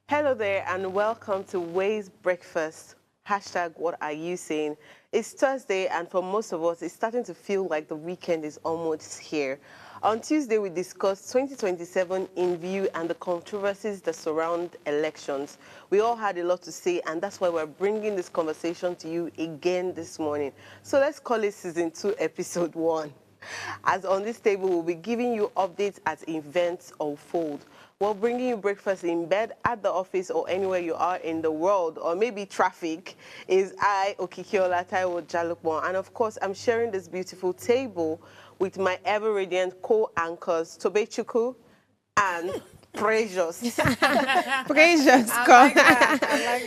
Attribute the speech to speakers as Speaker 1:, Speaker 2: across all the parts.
Speaker 1: Hello there and welcome to Ways Breakfast. Hashtag what are you saying? It's Thursday and for most of us, it's starting to feel like the weekend is almost here. On Tuesday, we discussed 2027 in view and the controversies that surround elections. We all had a lot to say and that's why we're bringing this conversation to you again this morning. So let's call it Season 2, Episode 1. As on this table, we'll be giving you updates as events unfold. We're bringing you breakfast in bed, at the office, or anywhere you are in the world, or maybe traffic, is I, Okikiola Taiwo Jalukmo. And of course, I'm sharing this beautiful table with my ever-radiant co-anchors, Tobechuku and Precious.
Speaker 2: Precious,
Speaker 3: I like that.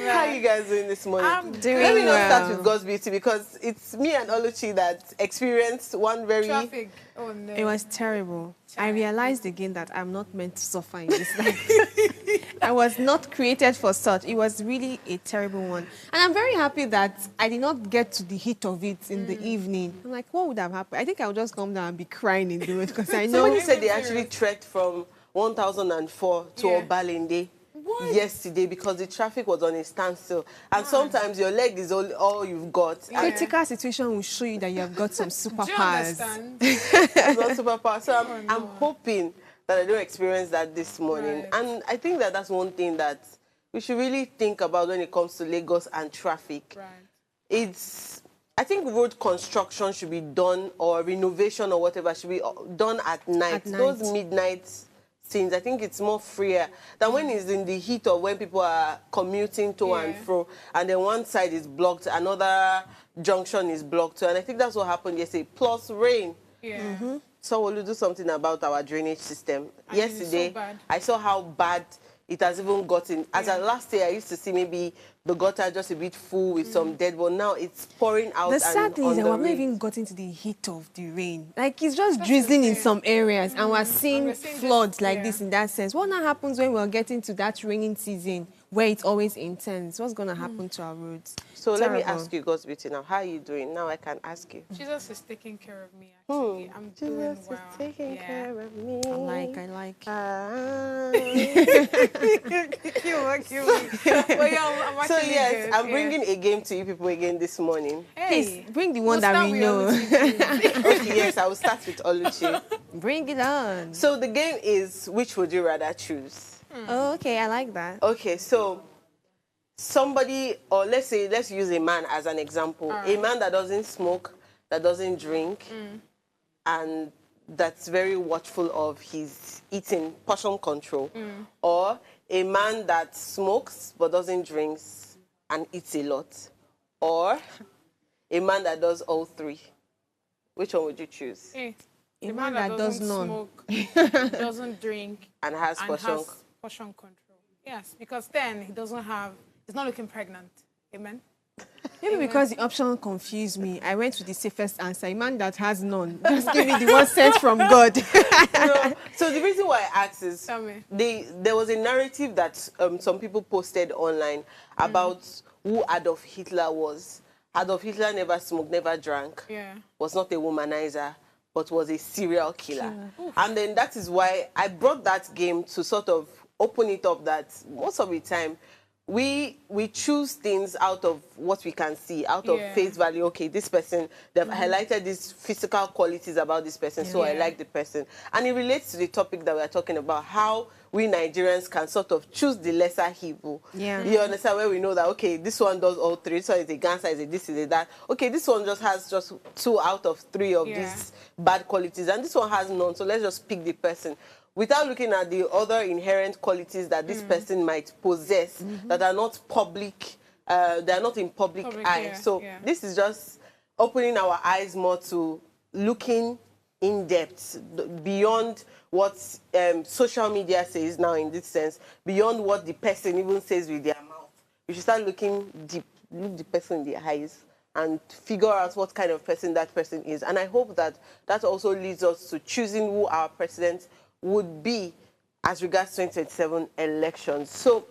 Speaker 1: How are you guys doing this morning?
Speaker 3: I'm
Speaker 2: doing
Speaker 1: Let me not
Speaker 2: well.
Speaker 1: start with God's beauty because it's me and Oluchi that experienced one very...
Speaker 3: Traffic. Oh no.
Speaker 2: It was terrible. I realized again that I'm not meant to suffer in this life. I was not created for such. It was really a terrible one. And I'm very happy that I did not get to the heat of it in the evening. I'm like, what would have happened? I think I would just come down and be crying in the road because I know...
Speaker 1: Somebody said they actually trekked from 1004 to
Speaker 3: Yeah.
Speaker 1: Obalende
Speaker 3: What?
Speaker 1: yesterday because the traffic was on a standstill. And sometimes your leg is all you've got. And
Speaker 2: Critical situation will show you that you have got some
Speaker 3: Do you
Speaker 2: superpowers.
Speaker 3: understand?
Speaker 1: it's not superpower. So
Speaker 3: Oh,
Speaker 1: I'm
Speaker 3: no.
Speaker 1: hoping that I don't experience that this morning.
Speaker 3: Right.
Speaker 1: And I think that that's one thing that we should really think about when it comes to Lagos and traffic.
Speaker 3: Right.
Speaker 1: I think road construction should be done or renovation or whatever should be done at night.
Speaker 2: At night.
Speaker 1: Those midnight scenes, I think it's more freer than when it's in the heat of when people are commuting to and
Speaker 3: Yeah.
Speaker 1: fro and then one side is blocked, another junction is blocked. And I think that's what happened yesterday. Plus rain.
Speaker 3: Yeah.
Speaker 1: So we'll do something about our drainage system.
Speaker 3: I mean, it's so
Speaker 1: Yesterday,
Speaker 3: bad.
Speaker 1: I saw how bad it has even gotten. As of last year, I used to see maybe the gutter just a bit full with some dead, but now it's pouring out.
Speaker 2: The sad thing is that
Speaker 1: on
Speaker 2: we've
Speaker 1: the
Speaker 2: not
Speaker 1: rain.
Speaker 2: even gotten to the heat of the rain. Like, it's just drizzling in some areas, and we're seeing
Speaker 3: we're seeing
Speaker 2: floods
Speaker 3: this-
Speaker 2: like
Speaker 3: yeah.
Speaker 2: this in that sense. What now happens when we're getting to that raining season where it's always intense? What's going to happen to our roads?
Speaker 1: So let me
Speaker 2: Terrible.
Speaker 1: ask you, God's beauty, now. How are you doing? Now I can ask you.
Speaker 3: Jesus is taking care of me. Actually, I'm doing
Speaker 1: Jesus
Speaker 3: well.
Speaker 1: is taking
Speaker 3: Yeah.
Speaker 1: care of me.
Speaker 2: I like.
Speaker 1: Ah.
Speaker 3: But yeah, I'm
Speaker 1: So
Speaker 3: actually
Speaker 1: yes,
Speaker 3: good.
Speaker 1: I'm
Speaker 3: Yeah.
Speaker 1: bringing a game to you people again this morning.
Speaker 2: Please,
Speaker 3: Hey,
Speaker 2: bring the
Speaker 3: we'll
Speaker 2: one that
Speaker 3: start
Speaker 2: we
Speaker 3: with
Speaker 2: know.
Speaker 3: Oluchi.
Speaker 1: Okay, yes, I will start with Oluchi.
Speaker 2: Bring it on.
Speaker 1: So the game is, which would you rather choose?
Speaker 2: Oh, okay, I like that.
Speaker 1: Okay, so somebody, or let's use a man as an example. A man that doesn't smoke, that doesn't drink, and that's very watchful of his eating, portion control. Or a man that smokes but doesn't drink and eats a lot. Or a man that does all three. Which one would you choose?
Speaker 3: Hey,
Speaker 2: A
Speaker 3: the
Speaker 2: man that does
Speaker 3: doesn't
Speaker 2: none.
Speaker 3: smoke, doesn't drink,
Speaker 1: And has
Speaker 3: and
Speaker 1: portion.
Speaker 3: has portion control. Yes, because then he's not looking pregnant. Amen.
Speaker 2: Maybe because the option confused me, I went with the safest answer. A man that has none. Just give me the one sent from God.
Speaker 1: No. So the reason why I asked is
Speaker 3: Tell me.
Speaker 1: there was a narrative that some people posted online about who Adolf Hitler was. Adolf Hitler never smoked, never drank,
Speaker 3: Yeah.
Speaker 1: was not a womanizer, but was a serial killer. And then that is why I brought that game to sort of open it up that most of the time, we choose things out of what we can see, out of
Speaker 3: Yeah.
Speaker 1: face value. Okay, this person, they've highlighted these physical qualities about this person, so I
Speaker 3: Yeah.
Speaker 1: like the person. And it relates to the topic that we're talking about, how we Nigerians can sort of choose the lesser evil.
Speaker 2: Yeah.
Speaker 1: You understand, where we know that, okay, this one does all three, this one is a gangster, is a this, is a that. Okay, this one just has just 2 out of 3 of
Speaker 3: Yeah.
Speaker 1: these bad qualities, and this one has none, so let's just pick the person. Without looking at the other inherent qualities that this person might possess that are not public, they are not in public eye.
Speaker 3: yeah,
Speaker 1: So
Speaker 3: yeah.
Speaker 1: this is just opening our eyes more to looking in depth, beyond what social media says now in this sense, beyond what the person even says with their mouth. We should start looking deep, look the person in the eyes and figure out what kind of person that person is. And I hope that that also leads us to choosing who our president would be as regards 2027 elections. So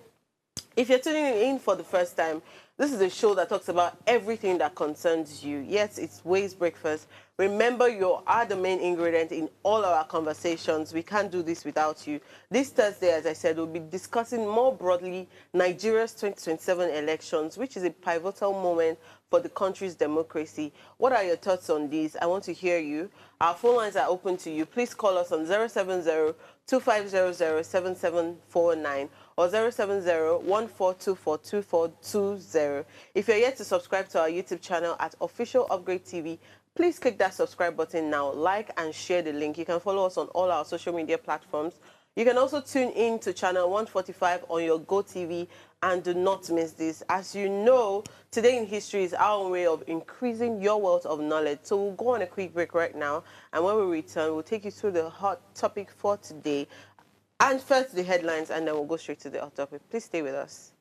Speaker 1: if you're tuning in for the first time, this is a show that talks about everything that concerns you. Yes, it's Ways Breakfast. Remember, you are the main ingredient in all our conversations. We can't do this without you. This Thursday, as I said, we'll be discussing more broadly Nigeria's 2027 elections, which is a pivotal moment for the country's democracy. What are your thoughts on this? I want to hear you. Our phone lines are open to you. Please call us on 070-2500-7749 or 070-1424-2420. If you're yet to subscribe to our YouTube channel at Official Upgrade TV, please click that subscribe button now, like and share the link. You can follow us on all our social media platforms. You can also tune in to channel 145 on your GoTV, and do not miss this. As you know, Today in History is our way of increasing your wealth of knowledge. So we'll go on a quick break right now, and when we return, we'll take you through the hot topic for today. And first, the headlines, and then we'll go straight to the hot topic. Please stay with us.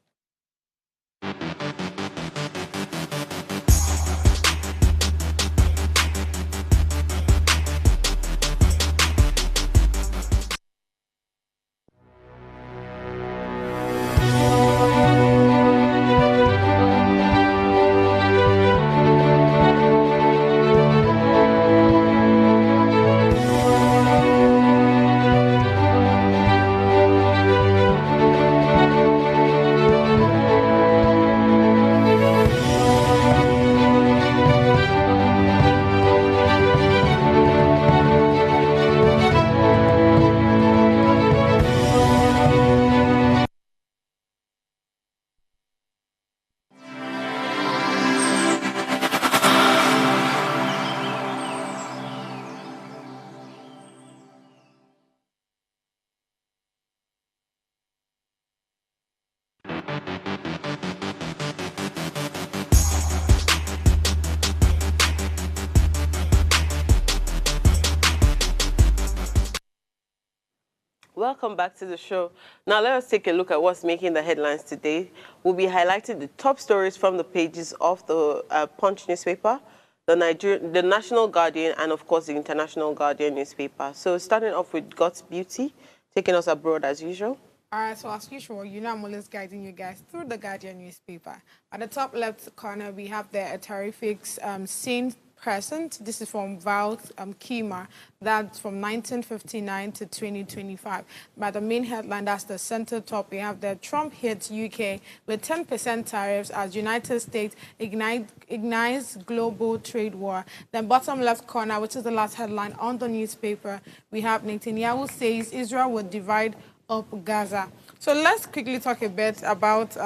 Speaker 1: Welcome back to the show. Now let us take a look at what's making the headlines today. We'll be highlighting the top stories from the pages of the Punch newspaper, the National Guardian, and of course the International Guardian newspaper. So starting off with God's Beauty, taking us abroad as usual.
Speaker 3: All right, so as usual, you know I'm always guiding you guys through the Guardian newspaper. At the top left corner, we have the terrific scene present. This is from Val Kima. That's from 1959 to 2025. By the main headline, that's the center top. We have the Trump hits UK with 10% tariffs as United States ignites global trade war. Then bottom left corner, which is the last headline on the newspaper, we have Netanyahu says Israel will divide up Gaza. So let's quickly talk a bit about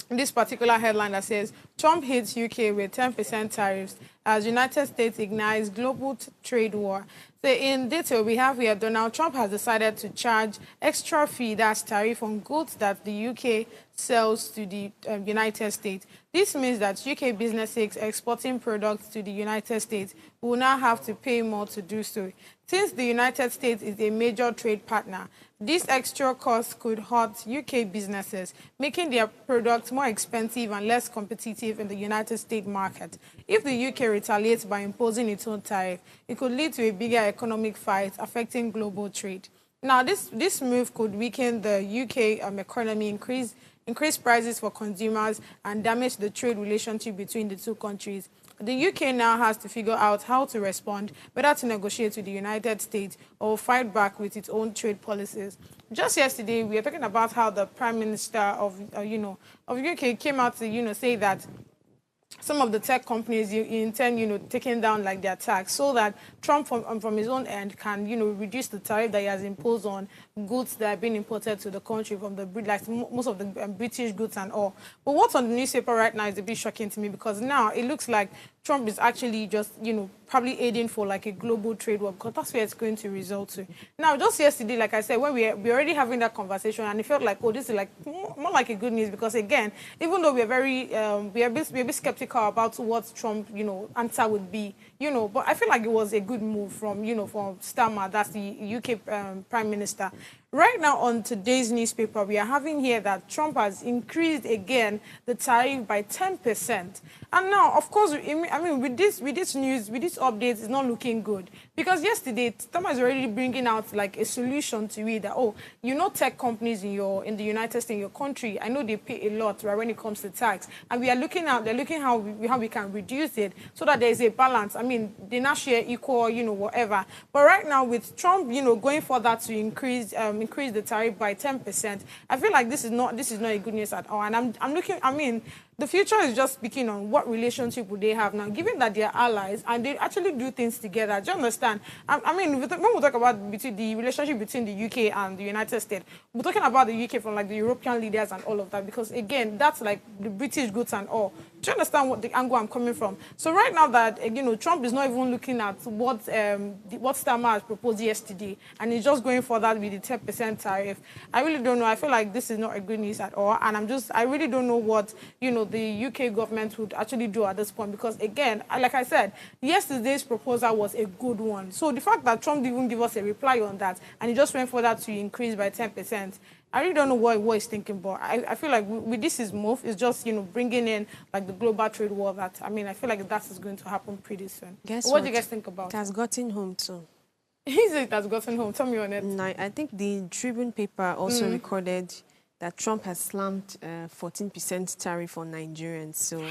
Speaker 3: this particular headline that says Trump hits UK with 10% tariffs as United States ignites global trade war. So in detail, we have here Donald Trump has decided to charge extra fee, that's tariff, on goods that the UK sells to the United States. This means that UK businesses exporting products to the United States will now have to pay more to do so. Since the United States is a major trade partner, this extra cost could hurt UK businesses, making their products more expensive and less competitive in the United States market. If the UK retaliates by imposing its own tariff, it could lead to a bigger economic fight affecting global trade. Now, this move could weaken the UK economy, increase prices for consumers, and damage the trade relationship between the two countries. The UK now has to figure out how to respond, whether to negotiate with the United States or fight back with its own trade policies. Just yesterday, we were talking about how the Prime Minister of UK came out to, say that some of the tech companies intend, taking down like their tax so that Trump from his own end can, reduce the tariff that he has imposed on goods that are being imported to the country from the like most of the British goods and all. But what's on the newspaper right now is a bit shocking to me because now it looks like Trump is actually just, probably aiding for like a global trade war because that's where it's going to result to. Now, just yesterday, like I said, when we're already having that conversation and it felt like, oh, this is like more like a good news because again, even though we're a bit skeptical about what Trump, answer would be, but I feel like it was a good move from, from Starmer, that's the UK Prime Minister. right now on today's newspaper, we are having here that Trump has increased again the tariff by 10%. And now, of course, I mean, with this news, with this update, it's not looking good. Because yesterday, Trump is already bringing out like a solution to it that, oh, you know, tech companies in the United States, in your country, I know they pay a lot, right, when it comes to tax. And we are looking out, they're looking how we can reduce it so that there's a balance. I mean, they not share equal, you know, whatever. But right now, with Trump, you know, going further to increase the tariff by 10%, I feel like this is not a good news at all. And I'm looking, I mean, the future is just speaking on what relationship would they have now, given that they're allies and they actually do things together. Do you understand? I mean, when we talk about the relationship between the UK and the United States, we're talking about the UK from like the European leaders and all of that, because again, that's like the British goods and all. Do you understand what the angle I'm coming from? So right now that, you know, Trump is not even looking at what Starmer has proposed yesterday, and he's just going for that with the 10% tariff. I really don't know. I feel like this is not a good news at all, and I really don't know what, you know, the UK government would actually do at this point, because again, like I said, yesterday's proposal was a good one. So the fact that Trump didn't even give us a reply on that, and he just went for that to increase by 10%, I really don't know what he's thinking, but I feel like with this his move, it's just, you know, bringing in like the global trade war that, I mean, I feel like that is going to happen pretty soon. What do you guys think about
Speaker 2: it? It has gotten home too.
Speaker 3: It has gotten home. Tell me on it.
Speaker 2: No, I think the Tribune paper also recorded that Trump has slammed 14% tariff on Nigerians. So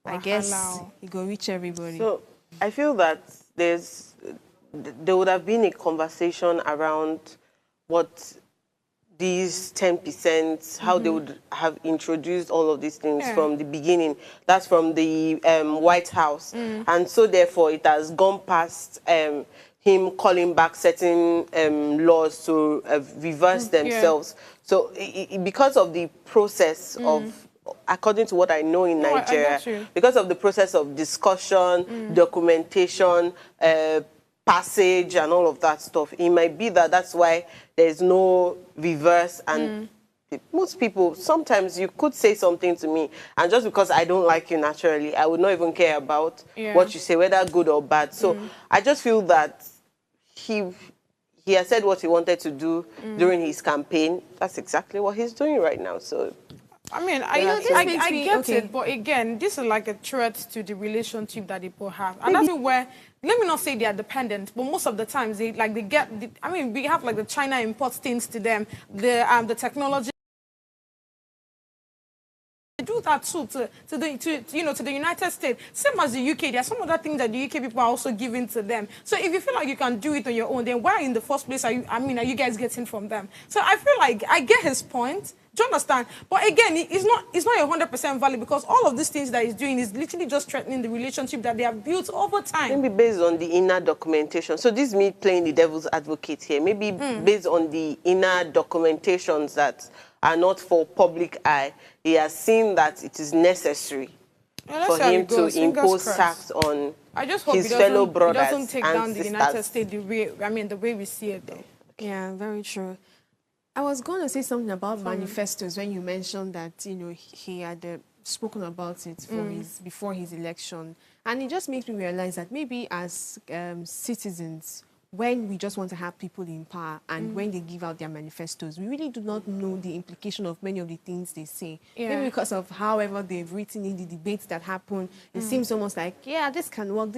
Speaker 2: I guess it will reach everybody.
Speaker 1: So I feel that there would have been a conversation around what these 10%, how they would have introduced all of these things from the beginning. That's from the White House. And so therefore it has gone past him calling back certain laws to reverse themselves. So because of the process of, according to what I know in Nigeria, because of the process of discussion, documentation, passage and all of that stuff, it might be that that's why there's no reverse. And most people, sometimes you could say something to me, and just because I don't like you naturally, I would not even care about what you say, whether good or bad. So I just feel that he has said what he wanted to do during his campaign. That's exactly what he's doing right now. So
Speaker 3: I mean, I get it, but again, this is like a threat to the relationship that people have. And that's where, let me not say they are dependent, but most of the times they get, I mean, we have like the China imports things to them, the technology. They do that too to the United States. Same as the UK, there are some other things that the UK people are also giving to them. So if you feel like you can do it on your own, then why in the first place are you guys getting from them? So I feel like I get his point. Do you understand? But again, it's not 100% valid, because all of these things that he's doing is literally just threatening the relationship that they have built over time.
Speaker 1: Maybe based on the inner documentation. So this is me playing the devil's advocate here. Maybe based on the inner documentations that are not for public eye, he has seen that it is necessary for him to impose tax on his fellow brothers and sisters.
Speaker 3: He doesn't take down the United States the way we see it, though.
Speaker 2: Yeah, very true. I was going to say something about manifestos when you mentioned that, you know, he had spoken about it before his election. And it just makes me realize that maybe as citizens, when we just want to have people in power and when they give out their manifestos, we really do not know the implication of many of the things they say. Maybe because of however they've written in the debates that happen, it seems almost like, yeah, this can work.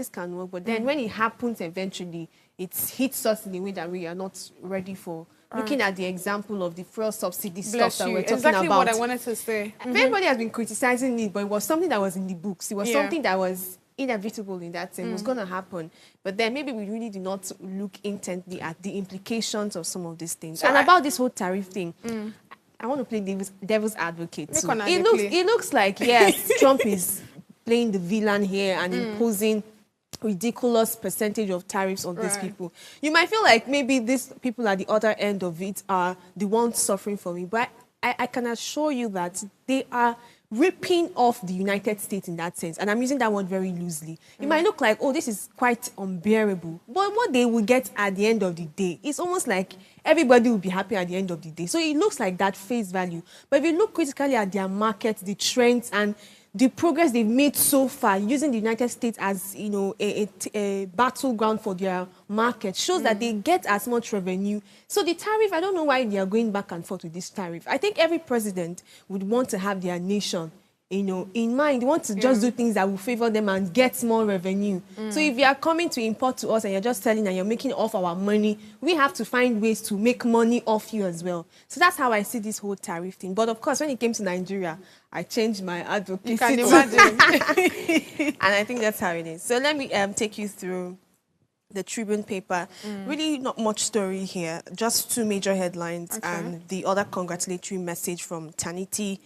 Speaker 2: But then when it happens eventually, it hits us in a way that we are not ready for. Looking at the example of the fuel subsidy stuff that we're talking
Speaker 3: exactly
Speaker 2: about.
Speaker 3: What I wanted to say.
Speaker 2: Everybody has been criticizing it, but it was something that was in the books. It was something that was inevitable in that sense. It was going to happen. But then maybe we really did not look intently at the implications of some of these things. So about this whole tariff thing, I want to play devil's advocate too. It looks like, yes, Trump is playing the villain here and imposing ridiculous percentage of tariffs on these people. You might feel like maybe these people at the other end of it are the ones suffering from it, but I can assure you that they are ripping off the United States in that sense. And I'm using that word very loosely. It might look like, oh, this is quite unbearable. But what they will get at the end of the day, it's almost like everybody will be happy at the end of the day. So it looks like that face value. But if you look critically at their market, the trends, and the progress they've made so far, using the United States as, you know, a battleground for their market, shows that they get as much revenue. So the tariff, I don't know why they are going back and forth with this tariff. I think every president would want to have their nation, you know, in mind. They want to just do things that will favor them and get more revenue. So if you are coming to import to us and you're just selling and you're making off our money, we have to find ways to make money off you as well. So that's how I see this whole tariff thing. But of course, when it came to Nigeria, I changed my advocacy.
Speaker 3: You can imagine.
Speaker 2: And I think that's how it is. So let me take you through the Tribune paper. Really not much story here, just two major headlines and the other congratulatory message from Tanita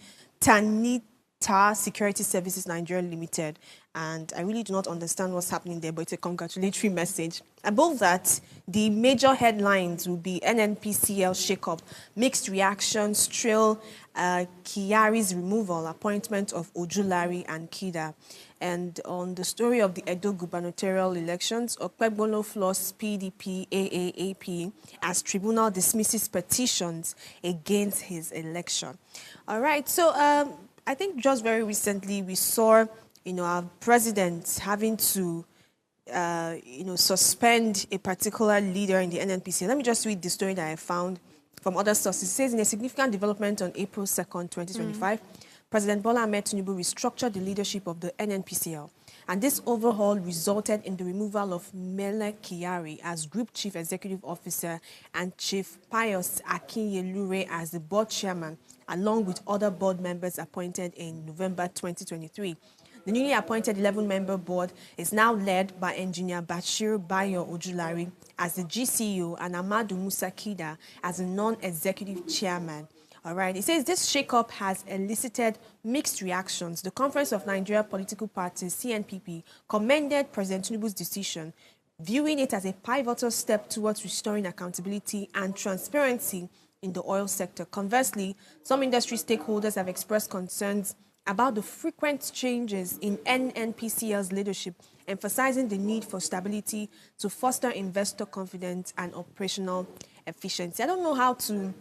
Speaker 2: Security Services Nigeria Limited. And I really do not understand what's happening there, but it's a congratulatory message. Above that, the major headlines will be NNPCL shakeup, mixed reactions, trail Kyari's removal, appointment of Ojulari and Kida. And on the story of the Edo gubernatorial elections, Okpegbolo floors PDP AAAP as tribunal dismisses petitions against his election. All right, so I think just very recently we saw, you know, our president having to, you know, suspend a particular leader in the NNPC. Let me just read the story that I found from other sources. It says, in a significant development on April 2nd, 2025, President Bola Ahmed Tinubu restructured the leadership of the NNPCL. And this overhaul resulted in the removal of Mele Kyari as Group Chief Executive Officer and Chief Pius Akinyelure as the board chairman, along with other board members appointed in November 2023. The newly appointed 11-member board is now led by Engineer Bashir Bayo Ojulari as the GCEO and Amadou Musa Kida as a non-executive chairman. All right, it says this shakeup has elicited mixed reactions. The Conference of Nigeria Political Parties, CNPP, commended President Tinubu's decision, viewing it as a pivotal step towards restoring accountability and transparency in the oil sector. Conversely, some industry stakeholders have expressed concerns about the frequent changes in NNPCL's leadership, emphasizing the need for stability to foster investor confidence and operational efficiency. I don't know how to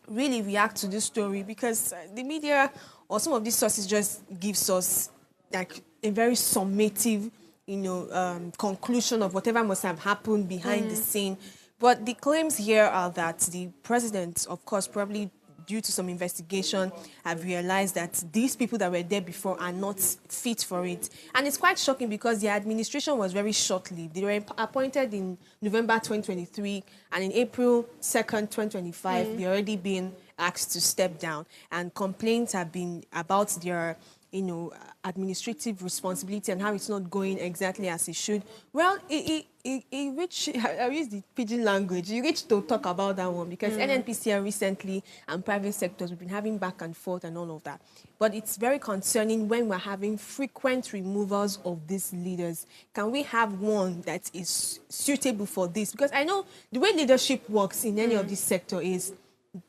Speaker 2: really react to this story because the media or some of these sources just gives us like a very summative, you know, conclusion of whatever must have happened behind the scene. But the claims here are that the president, of course, probably due to some investigation, have realized that these people that were there before are not fit for it. And it's quite shocking because the administration was very short-lived. They were appointed in November 2023, and in April 2nd, 2025, they already been asked to step down. And complaints have been about their, you know, administrative responsibility and how it's not going exactly as it should. Well, it reached, I use the pidgin language, it reached to talk about that one because NNPCL recently and private sectors, we've been having back and forth and all of that. But it's very concerning when we're having frequent removals of these leaders. Can we have one that is suitable for this? Because I know the way leadership works in any of this sector is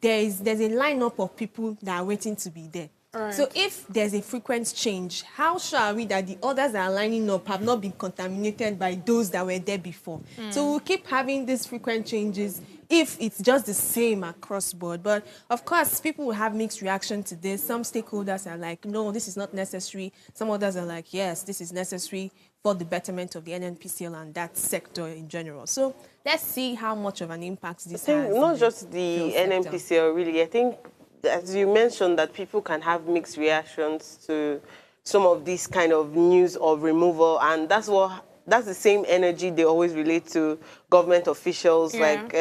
Speaker 2: there's a lineup of people that are waiting to be there.
Speaker 3: Right.
Speaker 2: So if there's a frequent change, how sure are we that the others that are lining up have not been contaminated by those that were there before? So we'll keep having these frequent changes if it's just the same across board. But of course, people will have mixed reaction to this. Some stakeholders are like, no, this is not necessary. Some others are like, yes, this is necessary for the betterment of the NNPCL and that sector in general. So let's see how much of an impact this has.
Speaker 1: Not just the NNPCL, really. I think, as you mentioned, that people can have mixed reactions to some of these kind of news of removal, and that's the same energy they always relate to government officials, like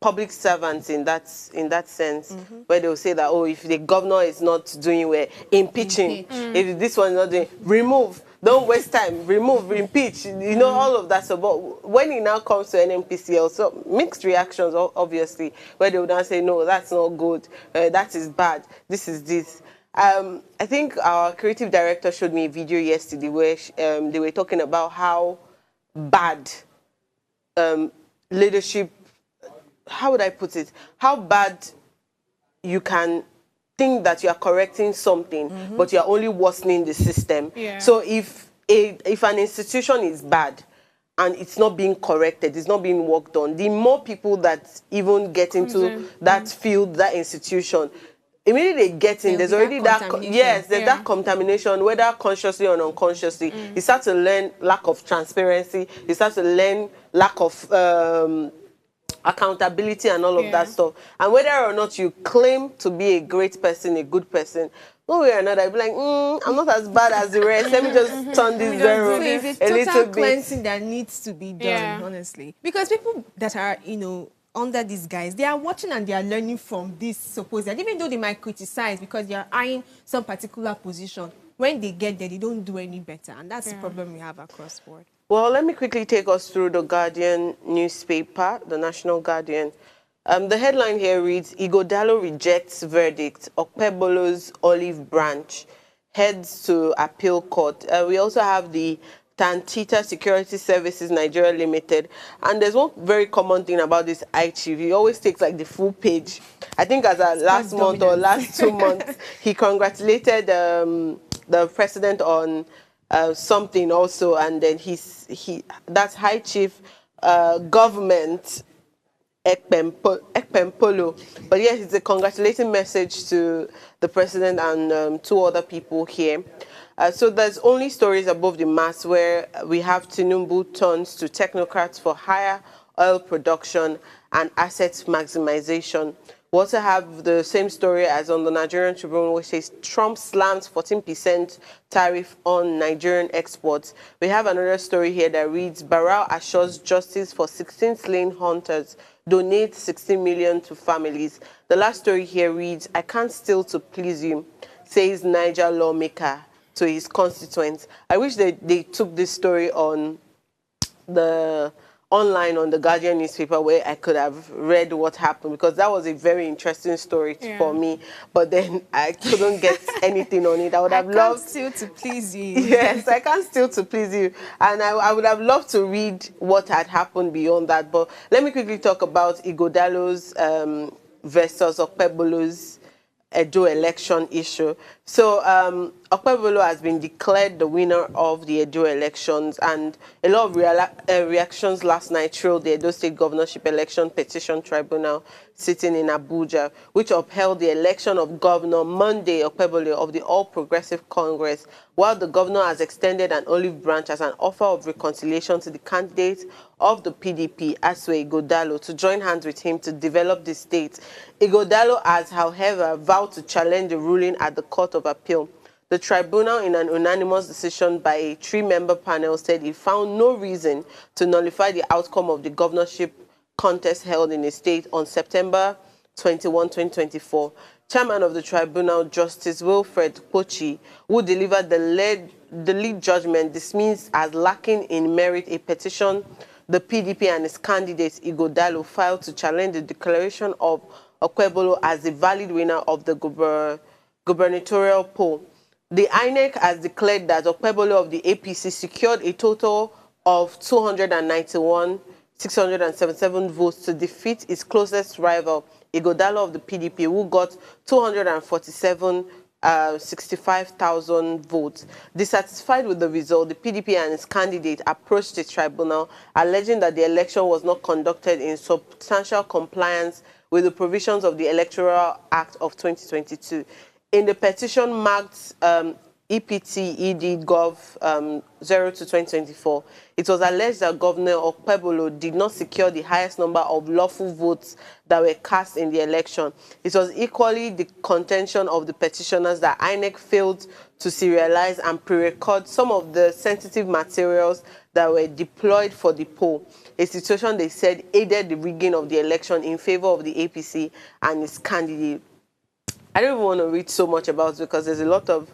Speaker 1: public servants in that sense, where they'll say that, oh, if the governor is not doing well, impeaching. If this one is not doing, remove. Don't waste time. Remove, impeach. You know, all of that. So, but when it now comes to NNPCL, so mixed reactions, obviously, where they would now say, no, that's not good. That is bad. This is this. I think our creative director showed me a video yesterday where they were talking about how bad leadership, how would I put it? How bad you can think that you are correcting something, but you are only worsening the system.
Speaker 3: Yeah.
Speaker 1: So if an institution is bad and it's not being corrected, it's not being worked on, the more people that even get into that field, that institution, immediately they get in, there's already that, yes, there's
Speaker 3: Yeah.
Speaker 1: that contamination, whether consciously or unconsciously. You start to learn lack of transparency, you start to learn lack of accountability and all of that stuff. And whether or not you claim to be a great person, a good person, one way or another, you'll be like, I'm not as bad as the rest. Let me just turn this zero
Speaker 2: So it's
Speaker 1: a
Speaker 2: a
Speaker 1: little
Speaker 2: total
Speaker 1: bit.
Speaker 2: cleansing that needs to be done,
Speaker 3: Yeah.
Speaker 2: honestly. Because people that are, under these guys, they are watching and they are learning from this supposed, and even though they might criticize because they are eyeing some particular position, when they get there, they don't do any better. And that's the problem we have across board.
Speaker 1: Well, let me quickly take us through the Guardian newspaper, the National Guardian. The headline here reads, Ighodalo rejects verdict, Okpebolo's olive branch heads to appeal court. We also have the Tantita Security Services Nigeria Limited. And there's one very common thing about this iChief. He always takes like the full page. I think as a last month or last 2 months, he congratulated the president on something also, and then that's High Chief Government Ekpempolo. But yes, it's a congratulating message to the president and 2 other people here. So there's only stories above the mast where we have Tinubu turns to technocrats for higher oil production and asset maximization. We also have the same story as on the Nigerian Tribune, which says Trump slams 14% tariff on Nigerian exports. We have another story here that reads, Barrow assures justice for 16 slain hunters, donate 16 million to families. The last story here reads, I can't steal to please you, says Niger lawmaker to his constituents. I wish they took this story on the online on the Guardian newspaper where I could have read what happened, because that was a very interesting story for me. But then I couldn't get anything on it. I would have loved
Speaker 2: still to please you.
Speaker 1: Yes, I can't steal to please you. And I would have loved to read what had happened beyond that. But let me quickly talk about Ighodalo's versus Okpebolo's Edo election issue. So Okpebolo has been declared the winner of the Edo elections, and a lot of reactions last night through the Edo State Governorship Election Petition Tribunal sitting in Abuja, which upheld the election of Governor Monday Okpebolo of the All Progressive Congress, while the governor has extended an olive branch as an offer of reconciliation to the candidate of the PDP, Asue Ighodalo, to join hands with him to develop the state. Ighodalo has, however, vowed to challenge the ruling at the Court of Appeal. The tribunal, in an unanimous decision by a 3-member panel, said it found no reason to nullify the outcome of the governorship contest held in the state on September 21, 2024. Chairman of the tribunal, Justice Wilfred Pochi, who delivered the lead judgment, dismissed as lacking in merit a petition the PDP and its candidate Ighodalo filed to challenge the declaration of Okpebolo as the valid winner of the gubernatorial poll. The INEC has declared that Okpebolo of the APC secured a total of 291,677 votes to defeat its closest rival, Ighodalo of the PDP, who got 265,000 votes. Dissatisfied with the result, the PDP and its candidate approached the tribunal, alleging that the election was not conducted in substantial compliance with the provisions of the Electoral Act of 2022. In the petition marked EPT ED Gov 0 to 2024, it was alleged that Governor Okpebolo did not secure the highest number of lawful votes that were cast in the election. It was equally the contention of the petitioners that INEC failed to serialize and pre-record some of the sensitive materials that were deployed for the poll, a situation they said aided the rigging of the election in favor of the APC and its candidate. I don't even want to read so much about it because there's a lot of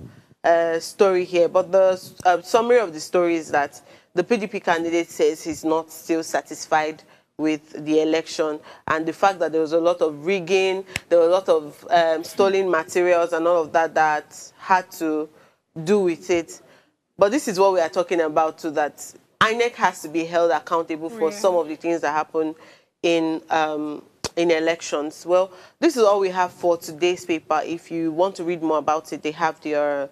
Speaker 1: story here, but the summary of the story is that the PDP candidate says he's not still satisfied with the election, and the fact that there was a lot of rigging, there were a lot of stolen materials and all of that that had to do with it. But this is what we are talking about too, that INEC has to be held accountable for some of the things that happen in elections. Well, this is all we have for today's paper. If you want to read more about it, they have their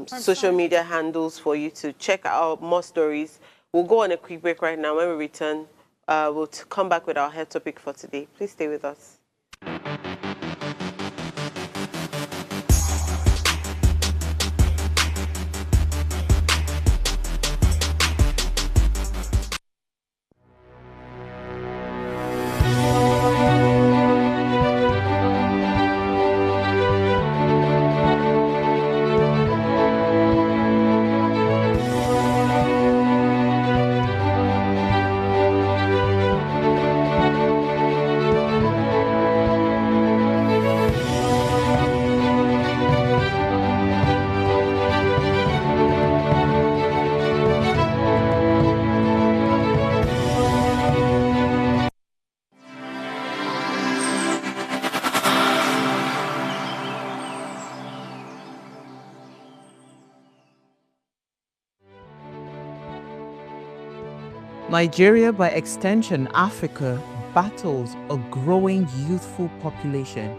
Speaker 1: social media handles for you to check out more stories. We'll go on a quick break right now. When we return, we'll come back with our head topic for today. Please stay with us.
Speaker 4: Nigeria, by extension Africa, battles a growing youthful population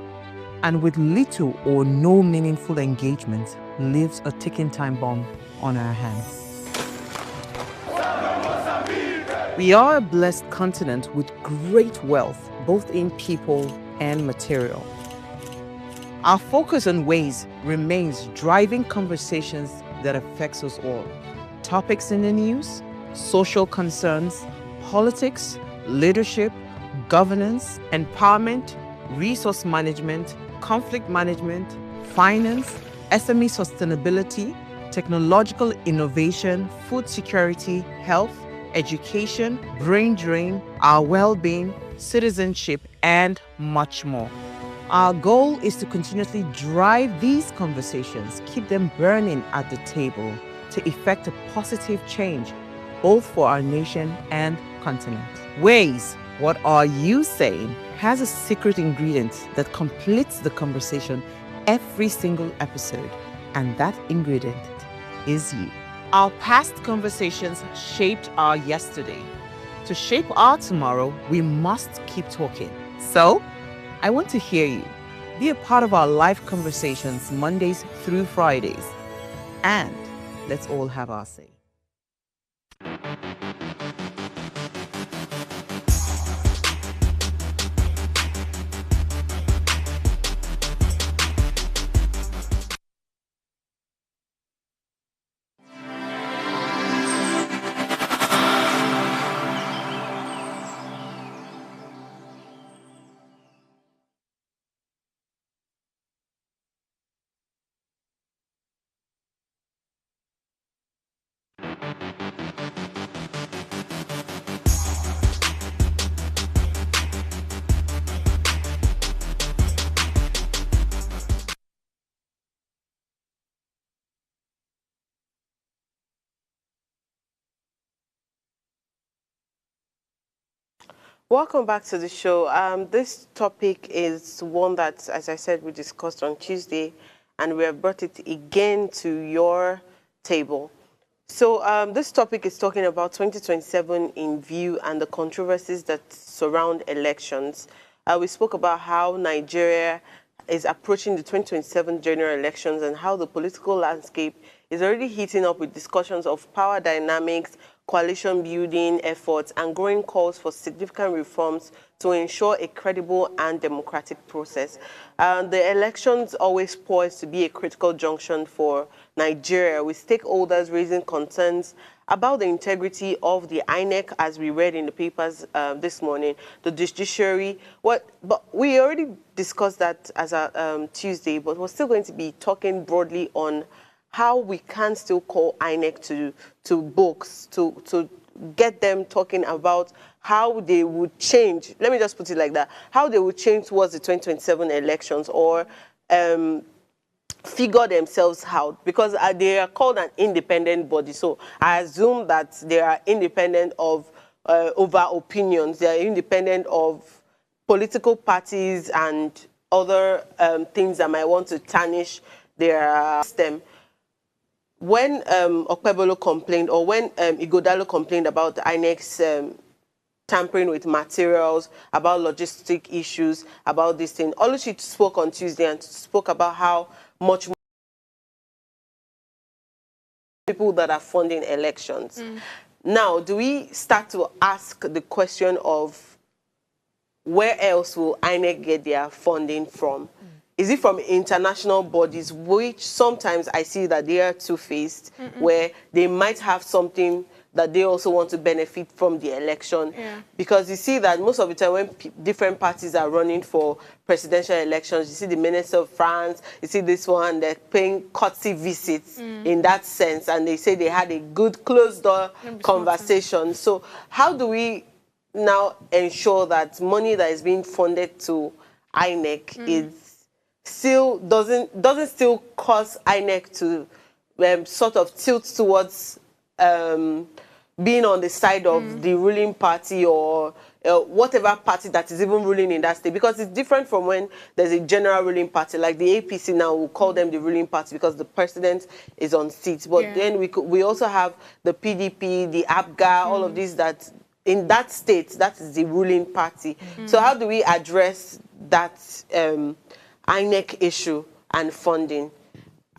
Speaker 4: and with little or no meaningful engagement leaves a ticking time bomb on our hands. We are a blessed continent with great wealth, both in people and material. Our focus on ways remains driving conversations that affects us all. Topics in the news, social concerns, politics, leadership, governance, empowerment, resource management, conflict management, finance, SME sustainability, technological innovation, food security, health, education, brain drain, our well-being, citizenship, and much more. Our goal is to continuously drive these conversations, keep them burning at the table to effect a positive change, both for our nation and continent. Ways, what are you saying, has a secret ingredient that completes the conversation every single episode, and that ingredient is you. Our past conversations shaped our yesterday. To shape our tomorrow, we must keep talking. So, I want to hear you. Be a part of our live conversations Mondays through Fridays. And let's all have our say.
Speaker 1: Welcome back to the show. This topic is one that, as I said, we discussed on Tuesday, and we have brought it again to your table. So this topic is talking about 2027 in view and the controversies that surround elections. We spoke about how Nigeria is approaching the 2027 general elections and how the political landscape is already heating up with discussions of power dynamics, coalition building efforts, and growing calls for significant reforms to ensure a credible and democratic process. The elections always poised to be a critical junction for Nigeria, with stakeholders raising concerns about the integrity of the INEC, as we read in the papers this morning, the judiciary. But we already discussed that as a Tuesday, but we're still going to be talking broadly on how we can still call INEC to books, to get them talking about how they would change. Let me just put it like that: how they would change towards the 2027 elections, or figure themselves out, because they are called an independent body. So I assume that they are independent of over opinions. They are independent of political parties and other things that might want to tarnish their system. When Okpebolo complained, or when Igodalo complained about the INEC's tampering with materials, about logistic issues, about this thing, Oluchi spoke on Tuesday and spoke about how much more people that are funding elections. Now, do we start to ask the question of where else will INEC get their funding from? Is it from international bodies, which sometimes I see that they are two-faced, where they might have something that they also want to benefit from the election?
Speaker 3: Yeah.
Speaker 1: Because you see that most of the time when different parties are running for presidential elections, you see the Minister of France, you see this one, they're paying courtesy visits in that sense, and they say they had a good closed-door conversation. So how do we now ensure that money that is being funded to INEC is still doesn't still cause INEC to sort of tilt towards being on the side of the ruling party or whatever party that is even ruling in that state, because it's different from when there's a general ruling party, like the APC now will call them the ruling party because the president is on seat. But then we also have the PDP, the APGA, all of these that in that state, that is the ruling party. So how do we address that INEC issue and funding?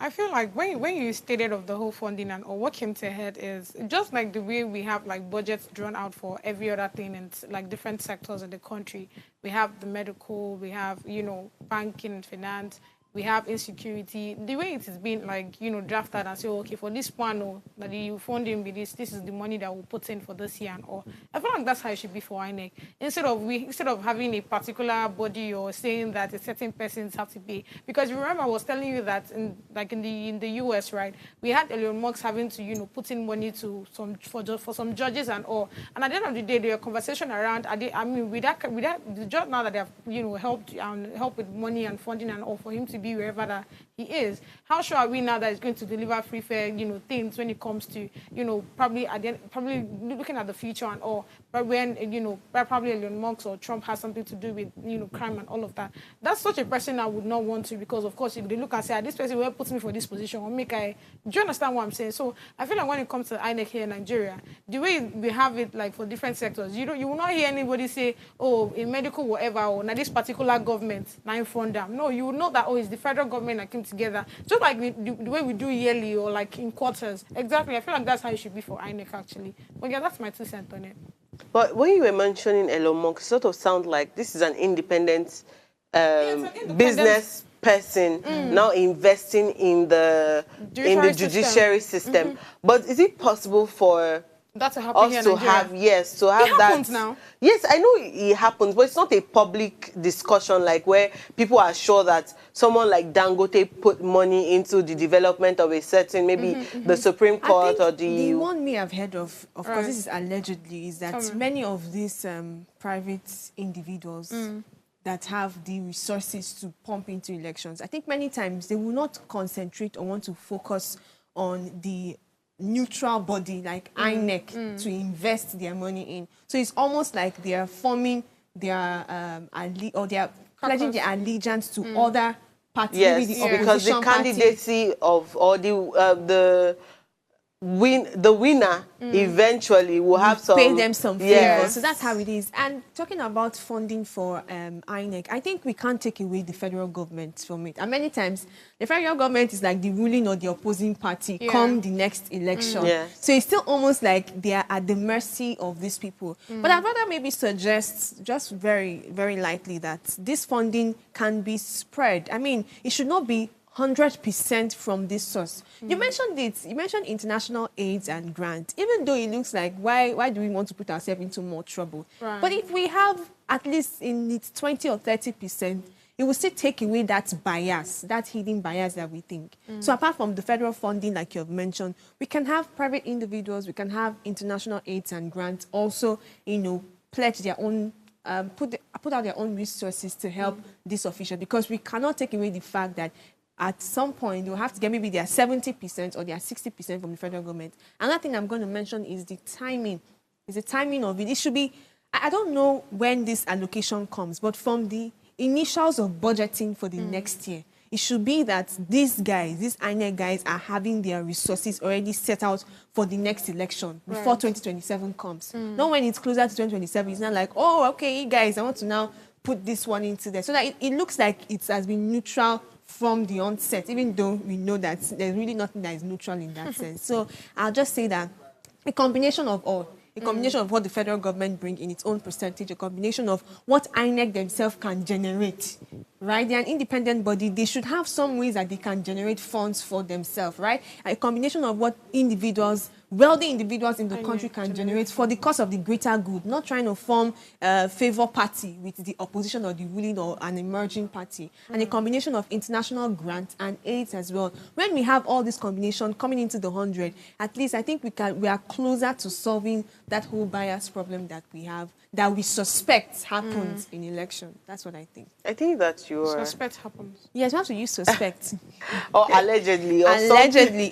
Speaker 3: I feel like when you stated of the whole funding and all, what came to head is just like the way we have like budgets drawn out for every other thing in like different sectors in the country. We have the medical, we have, you know, banking and finance, we have insecurity. The way it is being like, you know, drafted and say, okay, for this one, oh, that you funding with this is the money that we'll put in for this year and all. I feel like that's how it should be for INEC. Instead of having a particular body or saying that a certain persons have to pay. Because remember, I was telling you that in the US, right, we had Elon Musk having to, you know, put in money to for some judges and all. And at the end of the day, there were conversation around. With the judge now that they have, you know, helped with money and funding and all for him to be wherever that he is. How sure are we now that he's going to deliver free, fair, you know, things when it comes to, you know, probably looking at the future and all, but when, you know, probably Elon Musk or Trump has something to do with, you know, crime and all of that. That's such a person I would not want to, because of course if they look and say, this person will put me for this position or do you understand what I'm saying? So I feel like when it comes to INEC here in Nigeria, the way we have it like for different sectors, you will not hear anybody say, oh, in medical whatever, or now this particular government now in front them. No, you will know that, oh, it's the federal government that came together, just like the way we do yearly or like in quarters. Exactly. I feel like that's how it should be for INEC actually. But yeah, that's my 2 cents on it.
Speaker 1: But when you were mentioning Elon Musk, it sort of sound like this is an independent, business person now investing in the judiciary system. But is it possible for
Speaker 3: that to happen
Speaker 1: us to have
Speaker 3: it happens
Speaker 1: that
Speaker 3: now.
Speaker 1: Yes, I know it happens, but it's not a public discussion like where people are sure that someone like Dangote put money into the development of a certain, maybe the Supreme Court or
Speaker 2: the one me I've heard of course this is allegedly, is that many of these private individuals that have the resources to pump into elections, I think many times they will not concentrate or want to focus on the neutral body like INEC to invest their money in. So it's almost like they are forming their they are pledging their allegiance to other parties.
Speaker 1: Yes,
Speaker 2: maybe the
Speaker 1: because the candidacy of or the winner eventually will have some
Speaker 2: pay them some favor. So that's how it is. And talking about funding for INEC, I think we can't take away the federal government from it. And many times the federal government is like the ruling or the opposing party come the next election. So it's still almost like they are at the mercy of these people. But I'd rather maybe suggest, just very, very lightly, that this funding can be spread. I mean, it should not be 100% from this source. You mentioned it. You mentioned international aids and grants. Even though it looks like why do we want to put ourselves into more trouble? But if we have at least in its 20 or 30%, it will still take away that bias, that hidden bias that we think. So apart from the federal funding, like you have mentioned, we can have private individuals, we can have international aids and grants also, you know, pledge their own put out their own resources to help this official, because we cannot take away the fact that at some point, you'll have to get maybe their 70% or their 60% from the federal government. Another thing I'm going to mention is the timing. Is the timing of it. It should be, I don't know when this allocation comes, but from the initials of budgeting for the next year, it should be that these INEC guys are having their resources already set out for the next election before 2027 comes. Not when it's closer to 2027, it's not like, oh, okay, guys, I want to now put this one into there. So that it looks like it has been neutral from the onset, even though we know that there's really nothing that is neutral in that sense. So I'll just say that a combination of all, a combination of what the federal government brings in its own percentage, a combination of what INEC themselves can generate, right? They're an independent body. They should have some ways that they can generate funds for themselves, right? A combination of what individuals, wealthy individuals in the country can generate for the cause of the greater good, not trying to form a favor party with the opposition or the ruling or an emerging party. And a combination of international grants and aids as well. When we have all this combination coming into the 100, at least I think we are closer to solving that whole bias problem that we have, that we suspect happens in election. That's what I think.
Speaker 1: I think that that you were.
Speaker 3: Suspect happens.
Speaker 2: Yes, we have to use suspect.
Speaker 1: Or allegedly. Or
Speaker 2: Allegedly.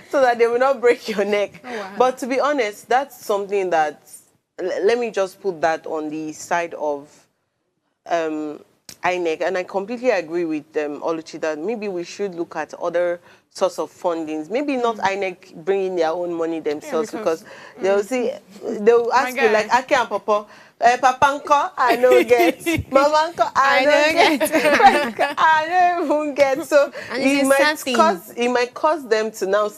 Speaker 1: So that they will not break your neck.
Speaker 3: Oh, wow.
Speaker 1: But to be honest, that's something that, let me just put that on the side of INEC. And I completely agree with Oluchi that maybe we should look at other source of fundings. Maybe not INEC bringing their own money themselves, because they'll see, they'll ask you like, Ake and Papa, Papanko, I know get. Mamanko, I know get. I don't even get. So it might cause them to now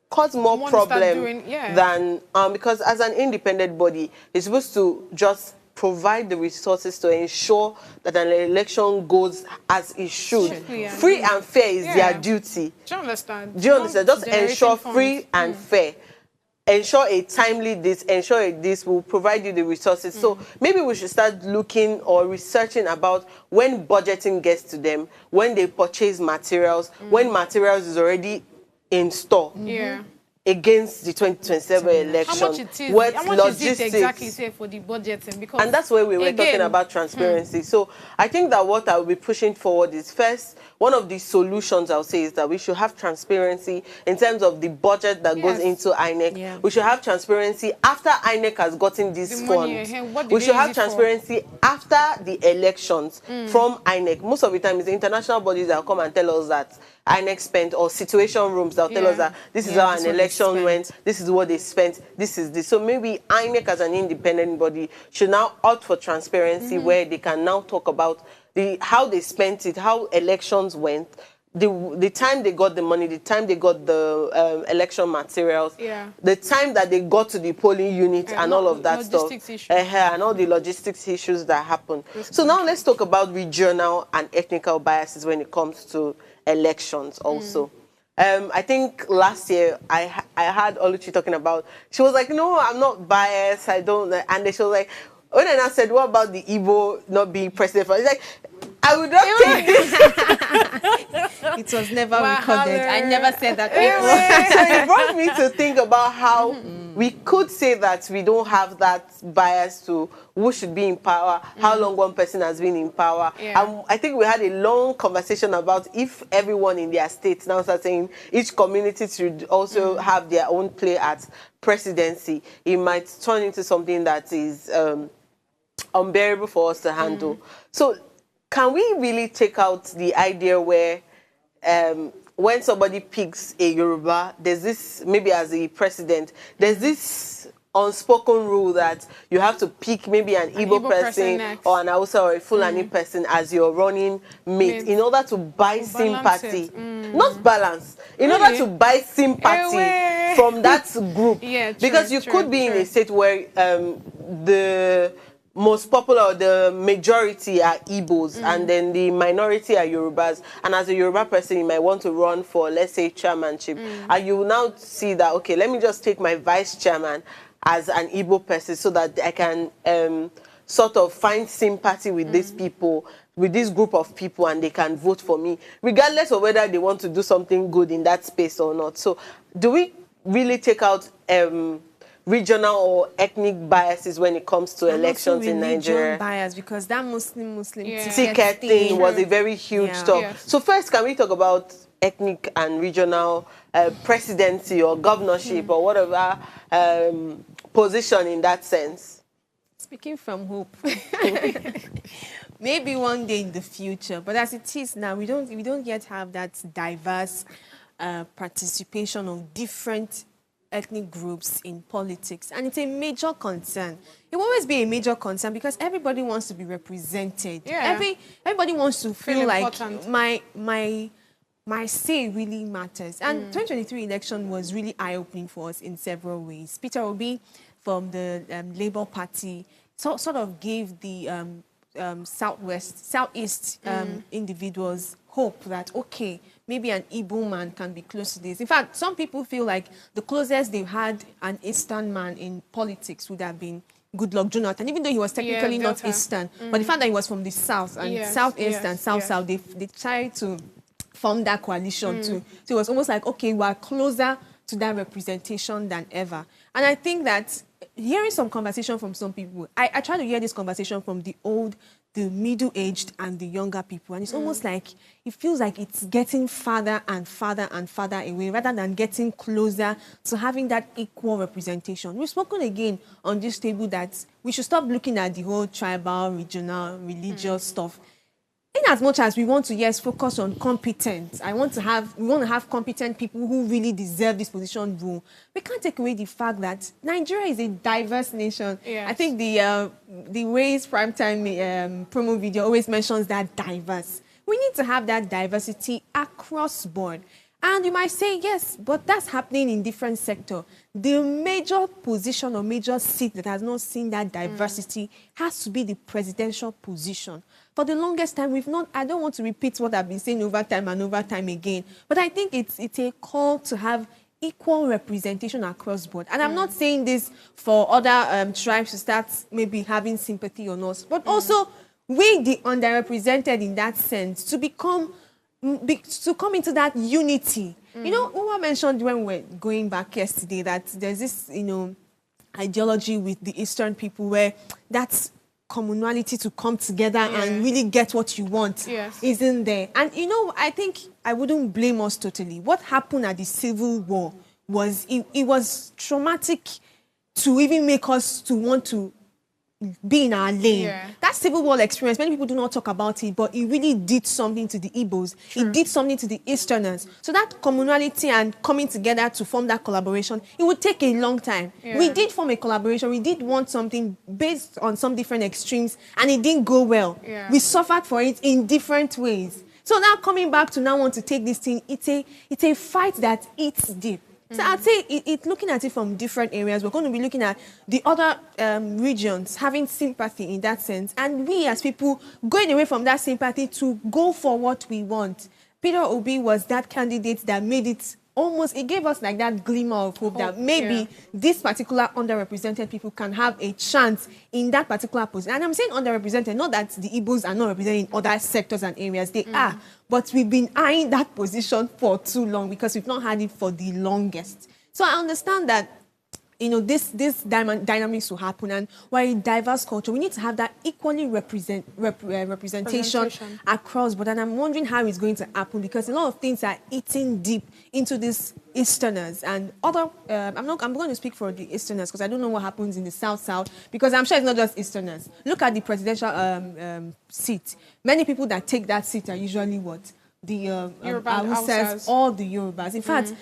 Speaker 1: cause more problem than, because as an independent body, it's supposed to just provide the resources to ensure that an election goes as it should. Free and fair is their duty.
Speaker 3: Do you understand?
Speaker 1: Do you understand? Just ensure free and fair. Ensure a timely this, ensure a this will provide you the resources. So maybe we should start looking or researching about when budgeting gets to them, when they purchase materials, when materials is already in store. Against the 2027 election.
Speaker 3: How much it is?
Speaker 1: What
Speaker 3: How much
Speaker 1: logistics?
Speaker 3: Is it exactly say for the budgeting? Because
Speaker 1: and that's where we were talking about transparency. So I think that what I will be pushing forward is, first, one of the solutions I'll say is that we should have transparency in terms of the budget that goes into INEC. We should have transparency after INEC has gotten this fund. We should have transparency after the elections from INEC. Most of the time, it's the international bodies that will come and tell us that INEC spent, or situation rooms that will tell us that this is how an election went, this is what they spent, this is this. So maybe INEC as an independent body should now opt for transparency, where they can now talk about how they spent it, how elections went, the time they got the money, the time they got the election materials, the time that they got to the polling unit, and all of that stuff, and all the logistics issues that happen. So now let's talk about regional and ethnical biases when it comes to elections also. I think last year I had Oluchi talking about, she was like, no, I'm not biased, I don't, and then she was like, when I said, what about the Igbo not being president? It's like, I would not take this.
Speaker 2: It was never recorded. I never said that before.
Speaker 1: So it brought me to think about how we could say that we don't have that bias to who should be in power, how long one person has been in power. And I think we had a long conversation about if everyone in their states now start saying each community should also have their own play at presidency, it might turn into something that is unbearable for us to handle. So can we really take out the idea where when somebody picks a Yoruba, there's this, maybe as a president, there's this unspoken rule that you have to pick maybe an Igbo person or an Hausa or a Fulani person as your running mate in order to buy sympathy. Not balance, in order to buy sympathy from that group. Because you could be in a state where the most popular, the majority are Igbos, and then the minority are Yorubas. And as a Yoruba person, you might want to run for, let's say, chairmanship. And you will now see that, okay, let me just take my vice chairman as an Igbo person so that I can sort of find sympathy with these people, with this group of people, and they can vote for me, regardless of whether they want to do something good in that space or not. So do we really take out regional or ethnic biases when it comes to elections in Nigeria?
Speaker 2: Bias, because that Muslim
Speaker 1: ticket thing was a very huge talk. So first, can we talk about ethnic and regional presidency or governorship or whatever position in that sense?
Speaker 2: Speaking from hope, maybe one day in the future, but as it is now, we don't yet have that diverse participation of different ethnic groups in politics, and it's a major concern. It will always be a major concern because everybody wants to be represented. Everybody wants to feel like my say really matters. And 2023 election was really eye-opening for us in several ways. Peter Obi from the Labour Party sort of gave the Southeast individuals hope that, okay, maybe an Igbo man can be close to this. In fact, some people feel like the closest they've had an Eastern man in politics would have been Goodluck Jonathan, even though he was technically not Eastern. But the fact that he was from the South, and Southeast and South-South, they tried to form that coalition too. So it was almost like, okay, we're closer to that representation than ever. And I think that hearing some conversation from some people, I try to hear this conversation from the old, the middle-aged, and the younger people. And it's almost like, it feels like it's getting farther and farther and farther away rather than getting closer to having that equal representation. We've spoken again on this table that we should stop looking at the whole tribal, regional, religious stuff. In as much as we want to, yes, focus on competence, we want to have competent people who really deserve this position role. We can't take away the fact that Nigeria is a diverse nation.
Speaker 3: Yes.
Speaker 2: I think the Ways Primetime promo video always mentions that diverse. We need to have that diversity across board. And you might say, yes, but that's happening in different sectors. The major position or major seat that has not seen that diversity has to be the presidential position. For the longest time, I don't want to repeat what I've been saying over time and over time again, but I think it's a call to have equal representation across board. And I'm not saying this for other tribes to start maybe having sympathy on us, but also we, the underrepresented in that sense, to come into that unity. You know, Uma mentioned when we were going back yesterday that there's this, ideology with the Eastern people where that's commonality to come together and really get what you want isn't there. And, I think I wouldn't blame us totally. What happened at the Civil War was, it was traumatic to even make us to want to be in our lane. Yeah. That Civil War experience, many people do not talk about it, but it really did something to the Igbos. True. It did something to the Easterners. So that commonality and coming together to form that collaboration, it would take a long time. Yeah. We did form a collaboration. We did want something based on some different extremes, and it didn't go well. Yeah. We suffered for it in different ways. So now coming back to now want to take this thing, it's a fight that eats deep. So I'd say looking at it from different areas, we're going to be looking at the other regions, having sympathy in that sense. And we as people going away from that sympathy to go for what we want. Peter Obi was that candidate that made it almost, it gave us like that glimmer of hope that maybe this particular underrepresented people can have a chance in that particular position. And I'm saying underrepresented, not that the Igbos are not represented in other sectors and areas. They are. But we've been eyeing that position for too long because we've not had it for the longest. So I understand that, this dynamics will happen, and we're a diverse culture. We need to have that equally representation across. But then I'm wondering how it's going to happen because a lot of things are eating deep into these Easterners and other. I'm going to speak for the Easterners because I don't know what happens in the South because I'm sure it's not just Easterners. Look at the presidential seat. Many people that take that seat are usually what the Hausas or the Yorubas. In fact.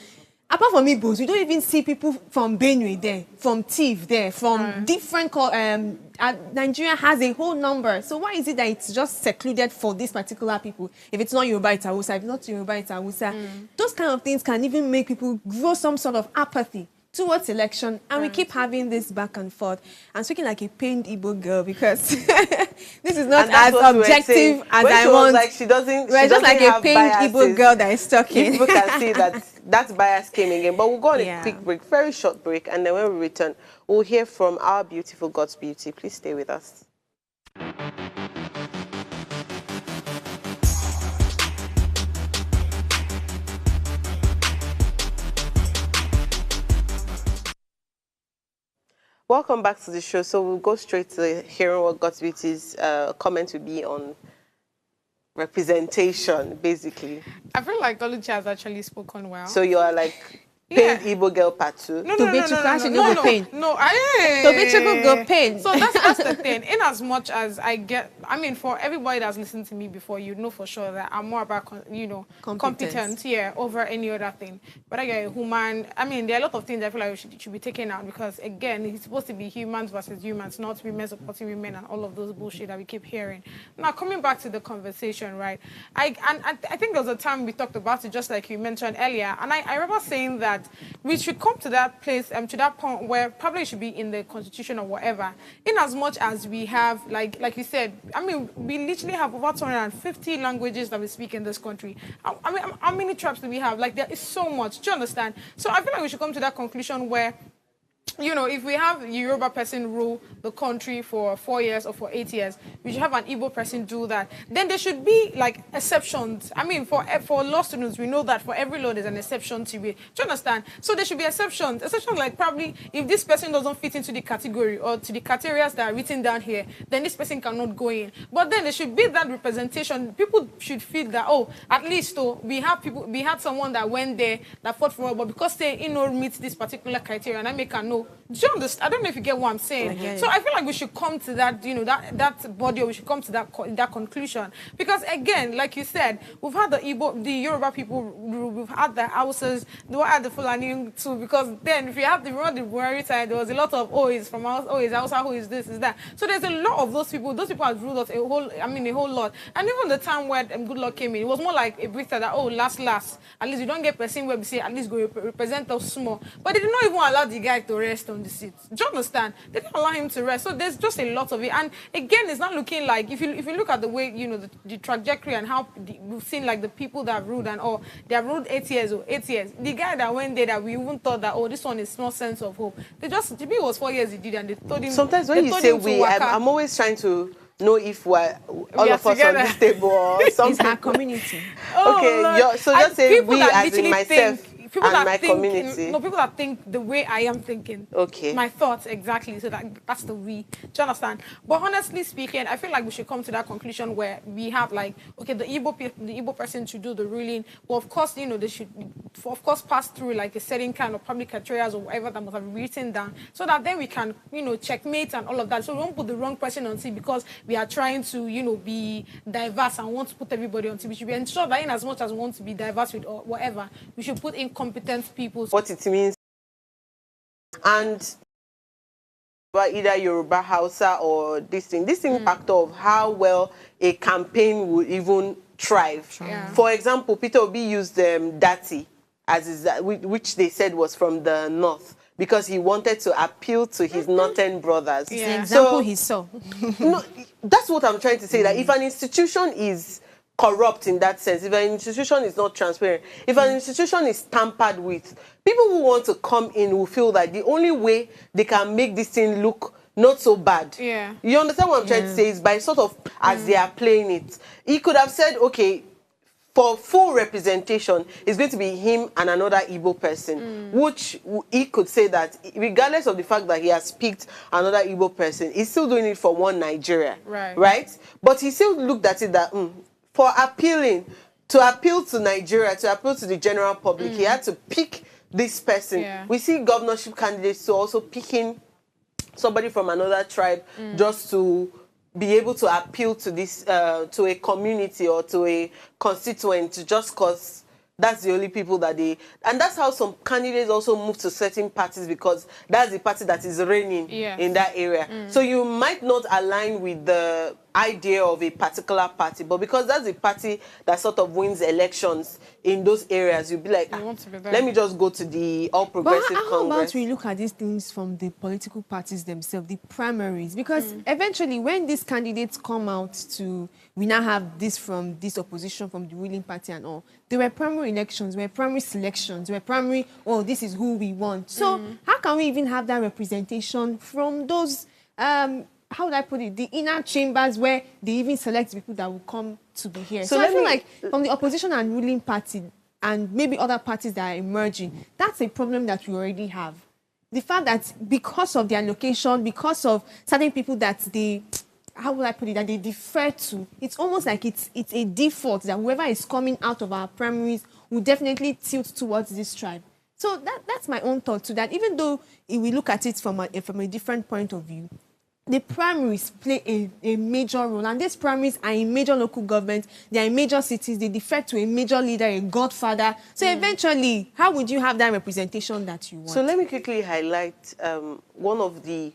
Speaker 2: Apart from Igbos, we don't even see people from Benue there, from Tiv there, from different... Nigeria has a whole number. So why is it that it's just secluded for these particular people? If it's not Yoruba, it's Hausa. If it's not Yoruba, it's Hausa. Those kind of things can even make people grow some sort of apathy towards election, and we keep having this back and forth. I'm speaking like a pained Igbo girl because this is not as objective as I want.
Speaker 1: Like she doesn't.
Speaker 2: We're just like a pained Igbo girl that is talking.
Speaker 1: People can see that bias came again. But we'll go on a quick break, very short break, and then when we return, we'll hear from our beautiful God's beauty. Please stay with us. Welcome back to the show. So we'll go straight to hearing what God's Beauty's comment will be on representation, basically.
Speaker 3: I feel like Oluchi has actually spoken well.
Speaker 1: So you are like pained Igbo girl part two.
Speaker 3: No,
Speaker 2: go pain.
Speaker 3: So that's the thing. In as much as for everybody that's listened to me before, you know for sure that I'm more about, competent, over any other thing. But again, human, there are a lot of things I feel like should be taken out because, again, it's supposed to be humans versus humans, not women supporting women and all of those bullshit that we keep hearing. Now, coming back to the conversation, right, I think there was a time we talked about it, just like you mentioned earlier, and I remember saying that we should come to that place, to that point where probably it should be in the constitution or whatever, in as much as we have, like you said, we literally have over 250 languages that we speak in this country. How many tribes do we have? Like, there is so much. Do you understand? So I feel like we should come to that conclusion where you know, if we have a Yoruba person rule the country for 4 years or for 8 years, we should have an Igbo person do that. Then there should be like exceptions. I mean, for law students, we know that for every law there's an exception to it. Do you understand? So there should be exceptions. Exceptions like probably if this person doesn't fit into the category or to the criteria that are written down here, then this person cannot go in. But then there should be that representation. People should feel that, oh, at least though we had someone that went there that fought for it, but because they meet this particular criteria, and I make a no. Do you understand? I don't know if you get what I'm saying. So I feel like we should come to that, you know, that body, or we should come to that conclusion. Because again, like you said, we've had the Yoruba people, we've had the Hausas, we had the Fulani too. Because then, if you have the Buhari side, there was a lot of it's from us, it's Hausa, who is this, is that. So there's a lot of those people. Those people have ruled us a whole lot. And even the time where Good Luck came in, it was more like a breather that last, at least we don't get person where we say at least go represent us small. But they did not even allow the guy to rest on the seat. Do you understand? They didn't allow him to rest. So there's just a lot of it. And again, it's not looking like, if you look at the way, you know, the trajectory and how we've seen like the people that have ruled and they have ruled 8 years or 8 years. The guy that went there that we even thought that, this one is small sense of hope. The it was 4 years he did, and they told him.
Speaker 1: Sometimes when you say I'm always trying to know if we're all of us
Speaker 3: together
Speaker 1: on this table or something.
Speaker 2: It's our community.
Speaker 1: Okay, so just say we as in myself.
Speaker 3: People
Speaker 1: and
Speaker 3: that
Speaker 1: my
Speaker 3: think,
Speaker 1: community.
Speaker 3: No, people that think the way I am thinking.
Speaker 1: Okay.
Speaker 3: My thoughts, exactly. So that's the we. Do you understand? But honestly speaking, I feel like we should come to that conclusion where we have like, okay, the Igbo person should do the ruling. Well, of course, you know, they should, of course, pass through like a certain kind of public criteria or whatever that must have been written down, so that then we can, you know, checkmate and all of that. So we won't put the wrong person on seat because we are trying to, you know, be diverse and want to put everybody on seat. We should be ensured that in as much as we want to be diverse with or whatever, we should put in competent people.
Speaker 1: What it means, and either Yoruba, Hausa, or this thing factor of how well a campaign would even thrive.
Speaker 3: Yeah.
Speaker 1: For example, Peter Obi used Dati, which they said was from the north, because he wanted to appeal to his northern brothers.
Speaker 2: It's the example he saw.
Speaker 1: No, that's what I'm trying to say. That if an institution is corrupt in that sense, if an institution is not transparent, if an institution is tampered with, people who want to come in will feel that the only way they can make this thing look not so bad.
Speaker 3: Yeah.
Speaker 1: You understand what I'm trying to say? Is by sort of as they are playing it. He could have said, okay, for full representation, it's going to be him and another Igbo person, which he could say that regardless of the fact that he has picked another Igbo person, he's still doing it for one Nigeria. Right? But he still looked at it that, for to appeal to Nigeria, to appeal to the general public, he had to pick this person.
Speaker 3: Yeah.
Speaker 1: We see governorship candidates to also picking somebody from another tribe just to be able to appeal to this, to a community or to a constituent, just because that's the only people that they... And that's how some candidates also move to certain parties, because that's the party that is reigning in that area. So you might not align with the idea of a particular party, but because that's the party that sort of wins elections in those areas, you'll be like, let me just go to the All Progressive
Speaker 2: Congress.
Speaker 1: Congress.
Speaker 2: How about we look at these things from the political parties themselves, the primaries? Because eventually, when these candidates come out to, we now have this from this opposition, from the ruling party and all, there were primary elections, there were primary selections, there were primary, this is who we want. So how can we even have that representation from those... how would I put it? The inner chambers where they even select people that will come to be here. So I feel like from the opposition and ruling party and maybe other parties that are emerging, that's a problem that we already have. The fact that because of their location, because of certain people that they, how would I put it, that they defer to, it's almost like it's a default that whoever is coming out of our primaries will definitely tilt towards this tribe. So that's my own thought to that. Even though if we look at it from a different point of view, the primaries play a major role, and these primaries are in major local governments, they are in major cities, they defer to a major leader, a godfather. So eventually, how would you have that representation that you want?
Speaker 1: So let me quickly highlight one of the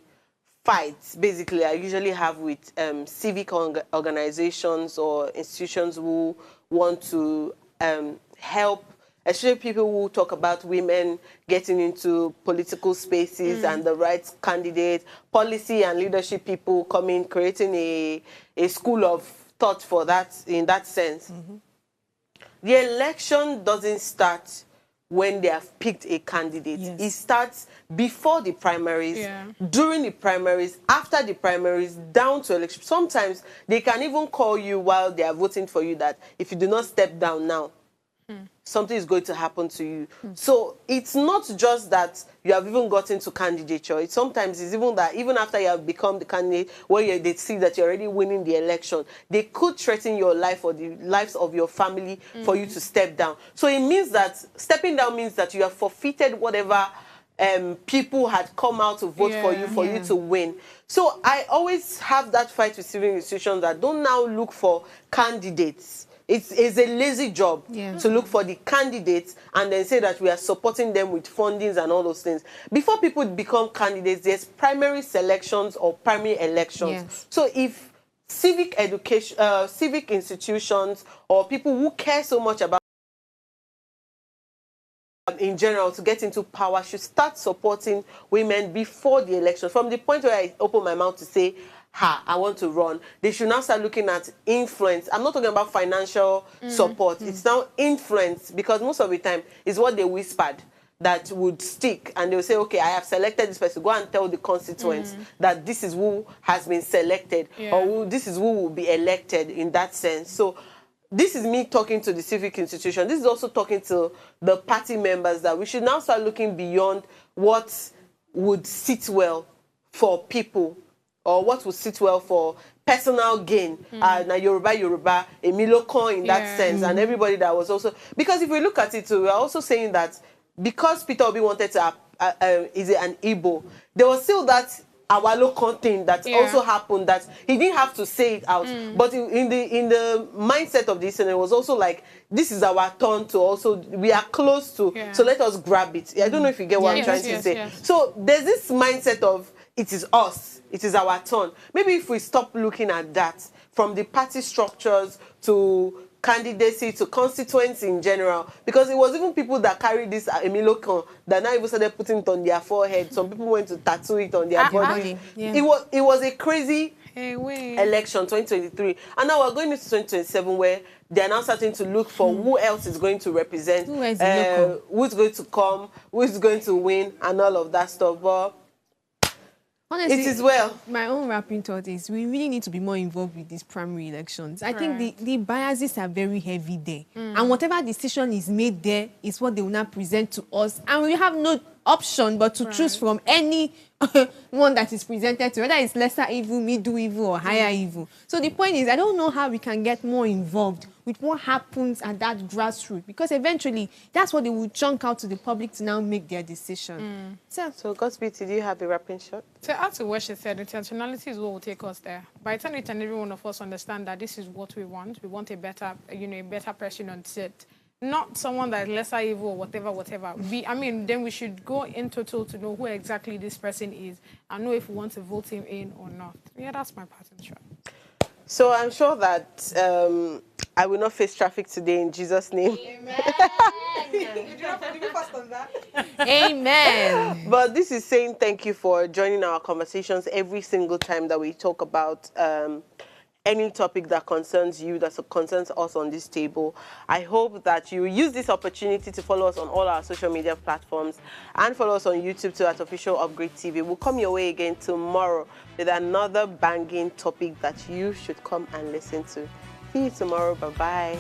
Speaker 1: fights, basically, I usually have with civic organizations or institutions who want to help, especially people who talk about women getting into political spaces and the right candidate, policy and leadership people coming, creating a school of thought for that, in that sense. The election doesn't start when they have picked a candidate.
Speaker 2: Yes.
Speaker 1: It starts before the primaries,
Speaker 3: Yeah.
Speaker 1: during the primaries, after the primaries, down to election. Sometimes they can even call you while they are voting for you that if you do not step down now, something is going to happen to you. So it's not just that you have even gotten to candidature. It's sometimes it's even that even after you have become the candidate, where they see that you're already winning the election, they could threaten your life or the lives of your family for you to step down. So it means that stepping down means that you have forfeited whatever people had come out to vote for you to win. So I always have that fight with civil institutions that don't now look for candidates. It's a lazy job to look for the candidates and then say that we are supporting them with fundings and all those things. Before people become candidates, there's primary selections or primary elections.
Speaker 2: Yes.
Speaker 1: So if civic education, civic institutions or people who care so much about in general to get into power should start supporting women before the election. From the point where I open my mouth to say, I want to run, they should now start looking at influence. I'm not talking about financial support. It's now influence, because most of the time it's what they whispered that would stick, and they'll say, okay, I have selected this person. Go and tell the constituents that this is who has been selected, or this is who will be elected in that sense. So this is me talking to the civic institution. This is also talking to the party members that we should now start looking beyond what would sit well for people or what would sit well for personal gain. Na Yoruba, Emilio Coin in that sense, and everybody that was also... Because if we look at it, we are also saying that because Peter Obi wanted to... is it an Igbo? There was still that our local thing that also happened, that he didn't have to say it out, but in the mindset of this, and it was also like, this is our turn to also, we are close to, so let us grab it. I don't know if you get what I'm trying to say. So there's this mindset of, it is us, it is our turn. Maybe if we stop looking at that, from the party structures to candidacy to constituents in general, because it was even people that carried this Emilokon that now even started putting it on their forehead. Some people went to tattoo it on their body. It was a crazy election, 2023, and now we're going into 2027 where they are now starting to look for who else is going to represent, who's going to come, who's going to win, and all of that stuff. But
Speaker 2: honestly,
Speaker 1: it is well.
Speaker 2: My own wrapping thought is we really need to be more involved with these primary elections. I think the biases are very heavy there. And whatever decision is made there is what they will now present to us. And we have no option but to choose from any one that is presented to, whether it's lesser evil, middle evil, or higher evil. So the point is, I don't know how we can get more involved with what happens at that grassroots, because eventually that's what they will chunk out to the public to now make their decision.
Speaker 1: So Godspeed, do you have a wrapping shot?
Speaker 3: To add to what she said, intentionality is what will take us there. By the time each and every one of us understand that this is what we want a better, a better person on set, not someone that is lesser evil or whatever. Then we should go in total to know who exactly this person is and know if we want to vote him in or not. Yeah, that's my pattern shot.
Speaker 1: So I'm sure that I will not face traffic today in Jesus' name.
Speaker 2: Amen.
Speaker 1: But this is saying thank you for joining our conversations every single time that we talk about any topic that concerns you, that concerns us on this table. I hope that you use this opportunity to follow us on all our social media platforms and follow us on YouTube too at Official Upgrade TV. We'll come your way again tomorrow with another banging topic that you should come and listen to. See you tomorrow. Bye-bye.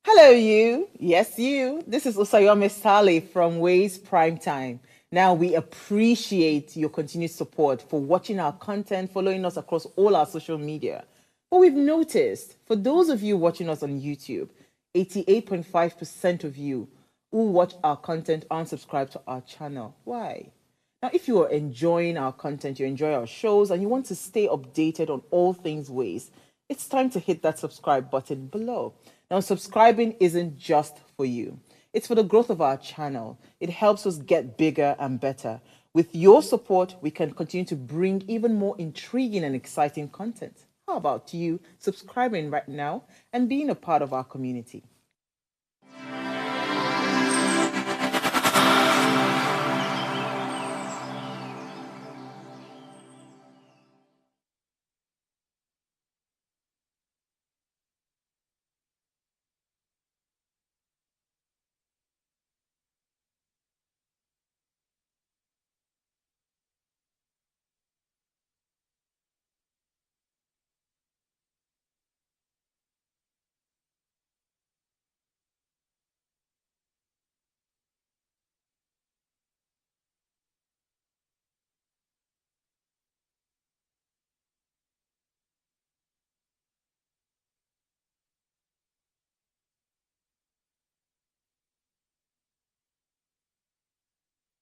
Speaker 4: Hello, you. Yes, you. This is Usayome Sale from Ways Primetime. Now, we appreciate your continued support for watching our content, following us across all our social media. But we've noticed, for those of you watching us on YouTube, 88.5% of you who watch our content aren't subscribed to our channel. Why? Now, if you are enjoying our content, you enjoy our shows, and you want to stay updated on all things Ways, it's time to hit that subscribe button below. Now, subscribing isn't just for you. It's for the growth of our channel. It helps us get bigger and better. With your support, we can continue to bring even more intriguing and exciting content. How about you subscribing right now and being a part of our community?